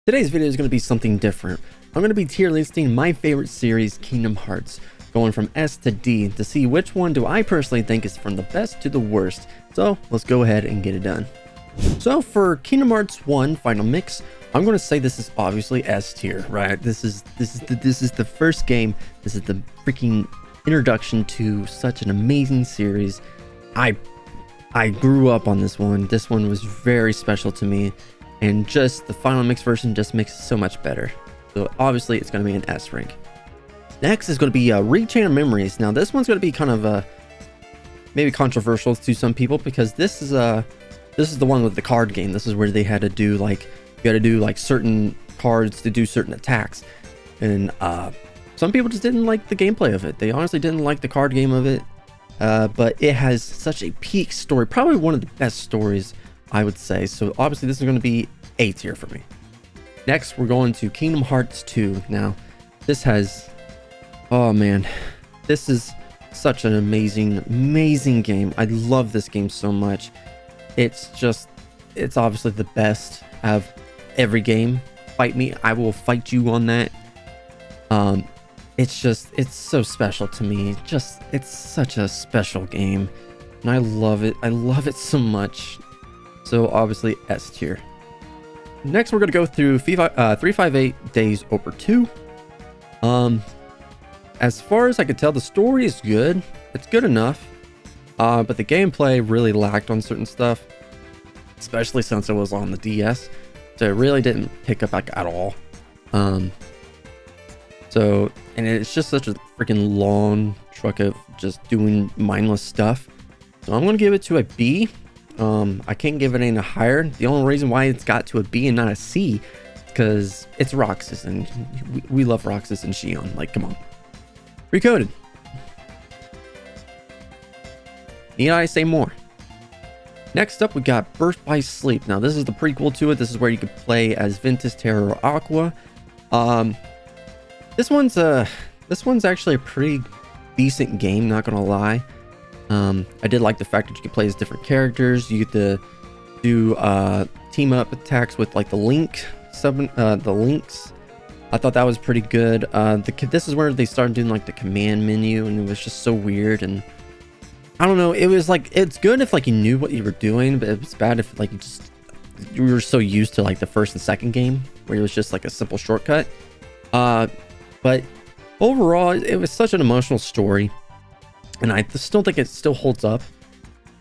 Today's video is going to be something different. I'm going to be tier listing my favorite series, Kingdom Hearts, going from S to D to see which one do I personally think is from the best to the worst. So let's go ahead and get it done. So for Kingdom Hearts 1 Final Mix, I'm going to say this is obviously S tier, right? This is the first game. This is the freaking introduction to such an amazing series. I grew up on this one. This one was very special to me, and just the Final Mix version just makes it so much better. So obviously it's going to be an S rank. Next is going to be Rechain of Memories. Now this one's going to be kind of maybe controversial to some people, because this is the one with the card game. This is where they had to do like certain cards to do certain attacks, and some people just didn't like the gameplay of it. They honestly didn't like the card game of it, but it has such a peak story, probably one of the best stories, I would say. So obviously this is going to be A tier for me. Next we're going to Kingdom Hearts 2. Now this has, oh man, this is such an amazing game. I love this game so much. It's obviously the best of every game. Fight me, I will fight you on that. It's so special to me. It's such a special game, and I love it so much. So obviously S tier. Next we're going to go through 358 Days Over 2. As far as I could tell, the story is good. It's good enough, but the gameplay really lacked on certain stuff, especially since it was on the DS, so it really didn't pick up like at all. And it's just such a freaking long truck of just doing mindless stuff. So I'm gonna give it to a B. I can't give it any higher. The only reason why it's got to a B and not a C is because it's Roxas, and we love Roxas and Shion. Like, come on. Recoded. Need I say more? Next up, we got Birth by Sleep. Now, this is the prequel to it. This is where you could play as Ventus, Terra, or Aqua. This one's actually a pretty decent game, not gonna lie. I did like the fact that you could play as different characters. You get to do team up attacks with like the links. I thought that was pretty good. This is where they started doing like the command menu, and it was just so weird. And I don't know, it was like, it's good if like you knew what you were doing, but it's bad if like you were so used to like the first and second game where it was just like a simple shortcut. But overall, it was such an emotional story, and I still think it still holds up.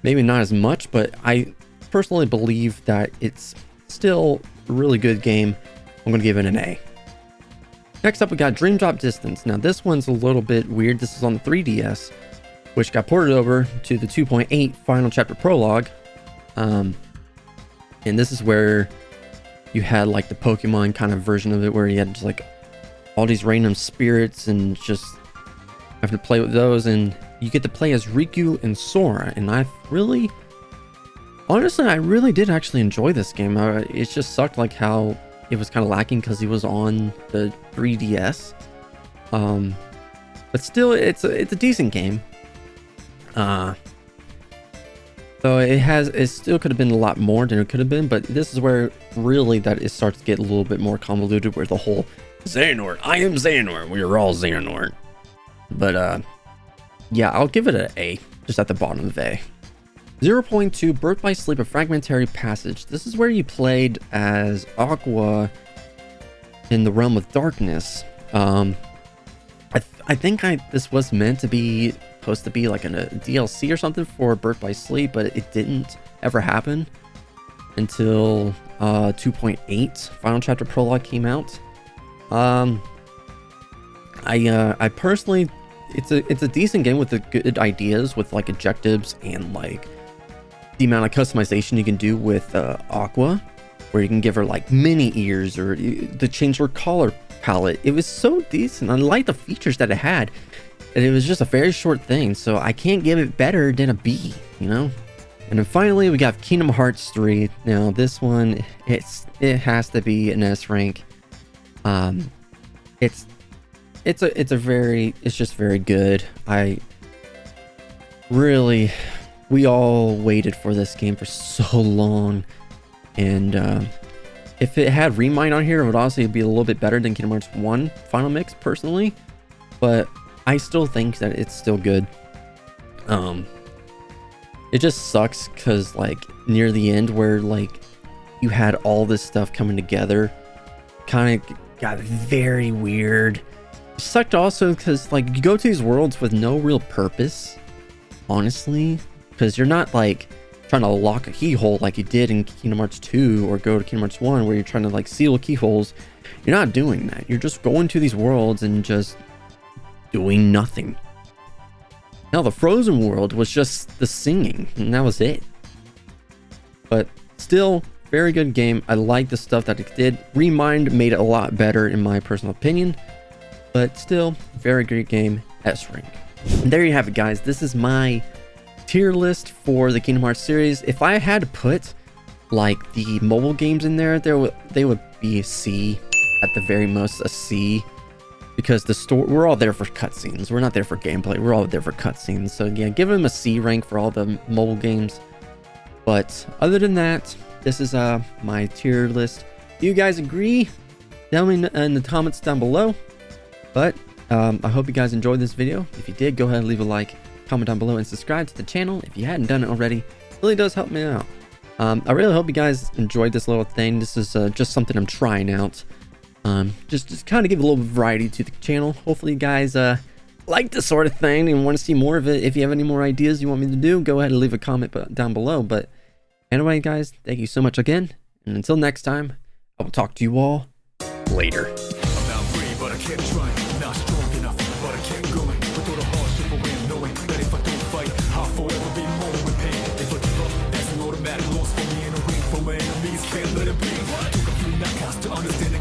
Maybe not as much, but I personally believe that it's still a really good game. I'm going to give it an A. Next up, we got Dream Drop Distance. Now, this one's a little bit weird. This is on the 3DS, which got ported over to the 2.8 Final Chapter Prologue. And this is where you had like the Pokemon kind of version of it, where you had just like all these random spirits and just have to play with those, and you get to play as Riku and Sora. And I really did actually enjoy this game. It just sucked like how it was kind of lacking because he was on the 3DS. But still, it's a decent game. So it still could have been a lot more than it could have been, but this is where really that it starts to get a little bit more convoluted, where the whole Xehanort, I am Xehanort, we are all Xehanort. But yeah, I'll give it an A, just at the bottom of A. 0.2 Birth by Sleep, a Fragmentary Passage. This is where you played as Aqua in the Realm of Darkness. I think this was meant to be supposed to be like a DLC or something for Birth by Sleep, but it didn't ever happen until 2.8 Final Chapter Prologue came out. I personally, it's a decent game with the good ideas, with like objectives and like the amount of customization you can do with Aqua, where you can give her like mini ears or to change her color palette. It was so decent. I like the features that it had, and it was just a very short thing, so I can't give it better than a B, you know. And then finally we got Kingdom Hearts 3. Now this one, it has to be an S rank. It's just very good. We all waited for this game for so long, and if it had Remake on here, it would honestly be a little bit better than Kingdom Hearts 1 Final Mix personally, but I still think that it's still good. It just sucks because like near the end where like you had all this stuff coming together, kind of got very weird. It sucked also because like you go to these worlds with no real purpose, honestly, because you're not like trying to lock a keyhole like you did in Kingdom Hearts 2 or go to Kingdom Hearts 1 where you're trying to like seal keyholes. You're not doing that. You're just going to these worlds and just doing nothing. Now the Frozen world was just the singing and that was it. But still, very good game. I like the stuff that it did. Remind made it a lot better in my personal opinion, but still very great game. S rank. And there you have it, guys. This is my tier list for the Kingdom Hearts series. If I had to put like the mobile games in there, they would be a C, at the very most a C, because the story, we're all there for cutscenes. We're not there for gameplay. We're all there for cutscenes. So yeah, give them a C rank for all the mobile games. But other than that, this is my tier list. Do you guys agree? Tell me in the comments down below. But I hope you guys enjoyed this video. If you did, go ahead and leave a like, comment down below, and subscribe to the channel if you hadn't done it already. It really does help me out. I really hope you guys enjoyed this little thing. This is just something I'm trying out. Just kind of give a little variety to the channel. Hopefully you guys like this sort of thing and want to see more of it. If you have any more ideas you want me to do, go ahead and leave a comment down below. But anyway, guys, thank you so much again. And until next time, I will talk to you all later. Can't let it be. Took a few knockouts to understand the